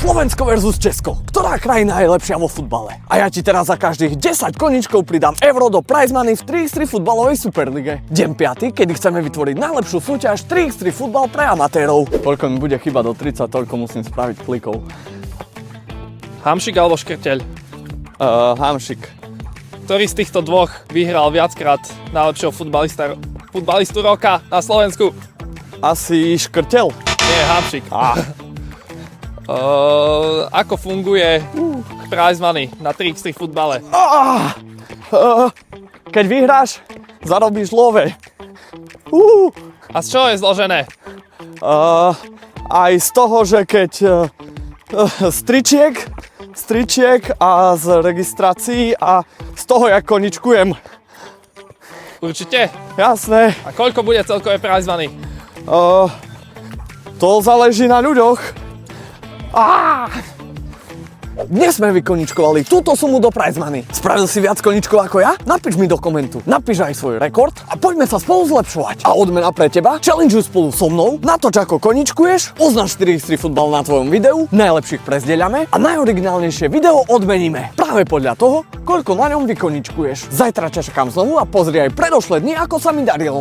Slovensko versus Česko. Ktorá krajina je lepšia vo futbale? A ja ti teraz za každých 10 koničkov pridám euro do prize money v 3x3 futbalovej superlige. Deň 5, kedy chceme vytvoriť najlepšiu súťaž 3x3 futbal pre amatérov. Koľko mi bude chyba do 30, toľko musím spraviť klikov. Hamšik alebo Škrteľ? Hamšik. Ktorý z týchto dvoch vyhral viackrát najlepšieho futbalistu roka na Slovensku? Asi Škrteľ. Nie, Hamšik. Ako funguje prize money na 3x3 futbale? Keď vyhráš, zarobíš love. A z čoho je zložené? Aj z toho, že keď stričiek a z registrácií a z toho, jak koničkujem. Určite? Jasné. A koľko bude celkové prize money? To záleží na ľuďoch. Dnes sme vykoničkovali túto sumu do prize money. Spravil si viac koničkov ako ja? Napíš mi do komentu. Napíš aj svoj rekord a poďme sa spolu zlepšovať. A odmena pre teba, challengeuj spolu so mnou, natoč ako koničkuješ, označ 4x3 futbal na tvojom videu, najlepších prezdieľame a najoriginálnejšie video odmeníme. Práve podľa toho, koľko na ňom vykoničkuješ. Zajtra ťa čakám znovu a pozri aj predošlé dni, ako sa mi darilo.